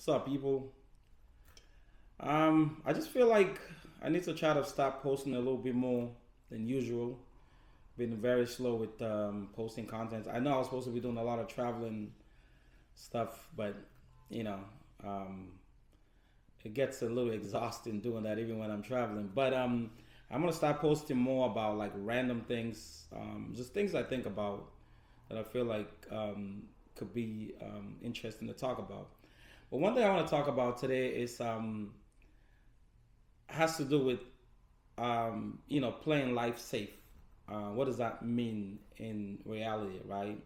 What's up, people? I just feel like I need to try to stop posting a little bit more than usual. Been very slow with posting content. I know I was supposed to be doing a lot of traveling stuff, but you know, um, it gets a little exhausting doing that even when I'm traveling. But I'm gonna start posting more about like random things, just things I think about that I feel like could be interesting to talk about. But one thing I want to talk about today is has to do with playing life safe. What does that mean in reality, right?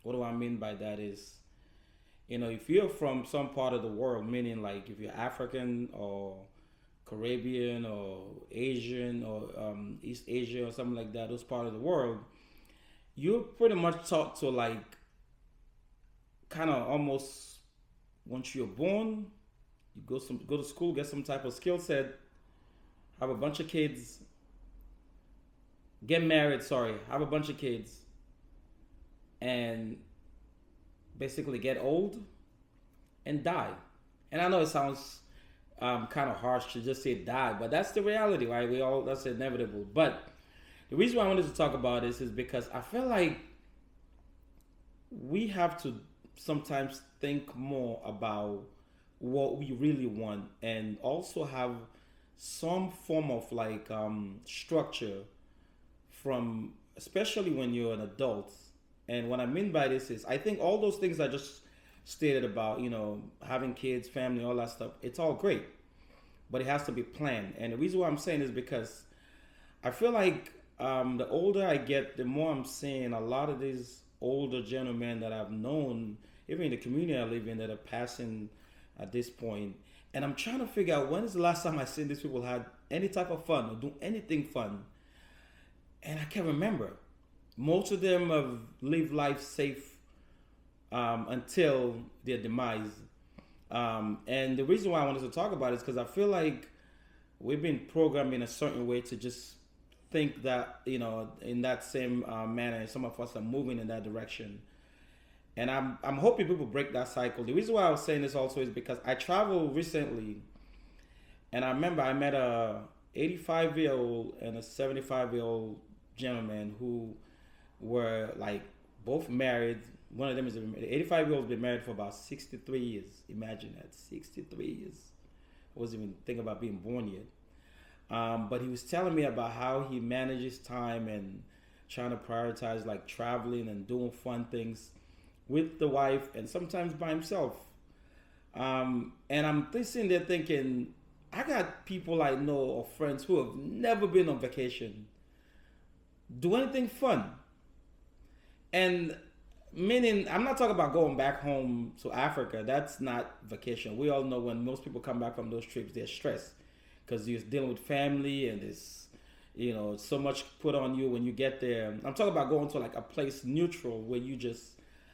What do I mean by that is, if you're from some part of the world, meaning like if you're African or Caribbean or Asian or East Asia or something like that, those part of the world, you're pretty much taught to like kind of almost once you're born, you go to school, get some type of skill set, have a bunch of kids, get married. Sorry, have a bunch of kids, and basically get old and die. And I know it sounds kind of harsh to just say die, but that's the reality, right? That's inevitable. But the reason why I wanted to talk about this is because I feel like we have to sometimes think more about what we really want and also have some form of like structure from, especially when you're an adult. And what I mean by this is I think all those things I just stated about, having kids, family, all that stuff, it's all great, but it has to be planned. And the reason why I'm saying is because I feel like the older I get, the more I'm seeing a lot of these older gentlemen that I've known, even in the community I live in, that are passing at this point. And I'm trying to figure out when is the last time I seen these people had any type of fun or do anything fun. And I can't remember. Most of them have lived life safe until their demise. And the reason why I wanted to talk about it is because I feel like we've been programmed in a certain way to just think that, in that same manner, some of us are moving in that direction. And I'm hoping people break that cycle. The reason why I was saying this also is because I traveled recently, and I remember I met a 85-year-old and a 75-year-old gentleman who were like both married. One of them is the 85-year-old's been married for about 63 years. Imagine that, 63 years. I wasn't even thinking about being born yet. But he was telling me about how he manages time and trying to prioritize like traveling and doing fun things with the wife and sometimes by himself. And I'm sitting there thinking, I got people I know or friends who have never been on vacation, do anything fun. And meaning, I'm not talking about going back home to Africa. That's not vacation. We all know when most people come back from those trips, they're stressed because you're dealing with family and there's, so much put on you when you get there. I'm talking about going to like a place neutral where you just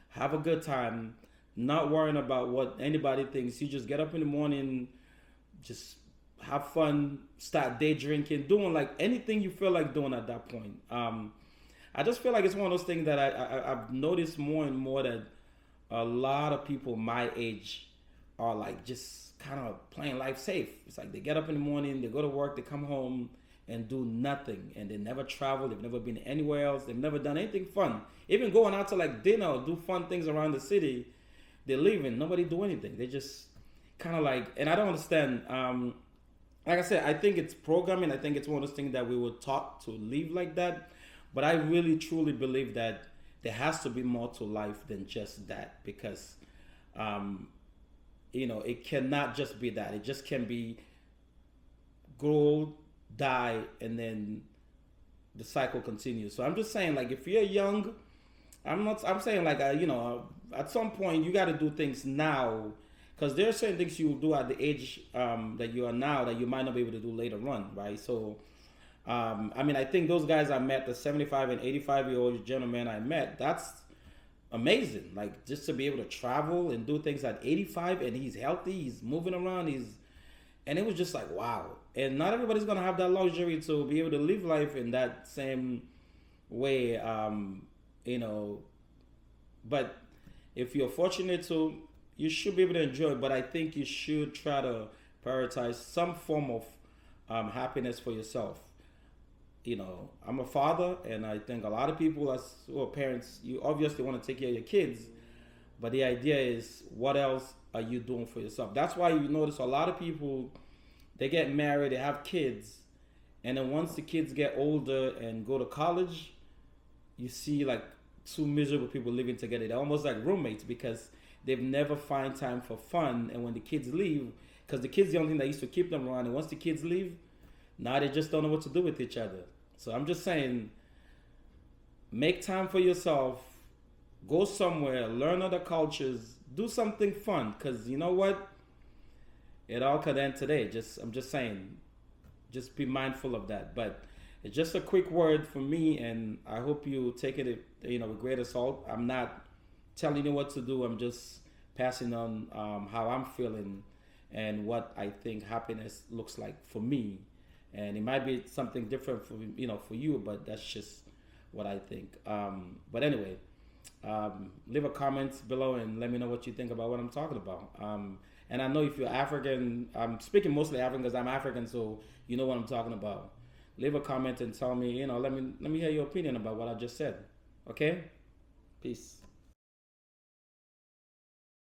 have a good time, not worrying about what anybody thinks. You just get up in the morning, just have fun, start day drinking, doing like anything you feel like doing at that point. I just feel like it's one of those things that I've noticed more and more that a lot of people my age are like just kind of playing life safe. It's like they get up in the morning, they go to work, they come home and do nothing, and they never travel, they've never been anywhere else, they've never done anything fun. Even going out to like dinner or do fun things around the city, they're leaving, nobody do anything. They just kind of like, and I don't understand. Like I said, I think it's programming. I think it's one of those things that we were taught to live like that. But I really truly believe that there has to be more to life than just that because, it cannot just be that. It just can be grow, die, and then the cycle continues. So I'm just saying, like, if you're young, I'm saying, like, at some point, you got to do things now because there are certain things you will do at the age that you are now that you might not be able to do later on, right? So, I think those guys I met, the 75 and 85-year-old gentlemen I met, that's amazing. Like, just to be able to travel and do things at 85 and he's healthy, he's moving around, and it was just like, wow. And not everybody's going to have that luxury to be able to live life in that same way, you know. But if you're fortunate to, you should be able to enjoy it, but I think you should try to prioritize some form of happiness for yourself. I'm a father, and I think a lot of people as who are parents, you obviously want to take care of your kids, but the idea is, what else are you doing for yourself? That's why you notice a lot of people, they get married, they have kids, and then once the kids get older and go to college, you see like two miserable people living together. They're almost like roommates because they've never find time for fun. And when the kids leave, because the kids the only thing that used to keep them around, and once the kids leave, now they just don't know what to do with each other. So I'm just saying, make time for yourself, go somewhere, learn other cultures, do something fun. Because you know what? It all could end today. I'm just saying, just be mindful of that. But it's just a quick word from me, and I hope you take it, with great assault. I'm not telling you what to do. I'm just passing on how I'm feeling and what I think happiness looks like for me. And it might be something different for you, but that's just what I think. But anyway, leave a comment below and let me know what you think about what I'm talking about. And I know if you're African, I'm speaking mostly African because I'm African, so you know what I'm talking about. Leave a comment and tell me, let me hear your opinion about what I just said. Okay? Peace.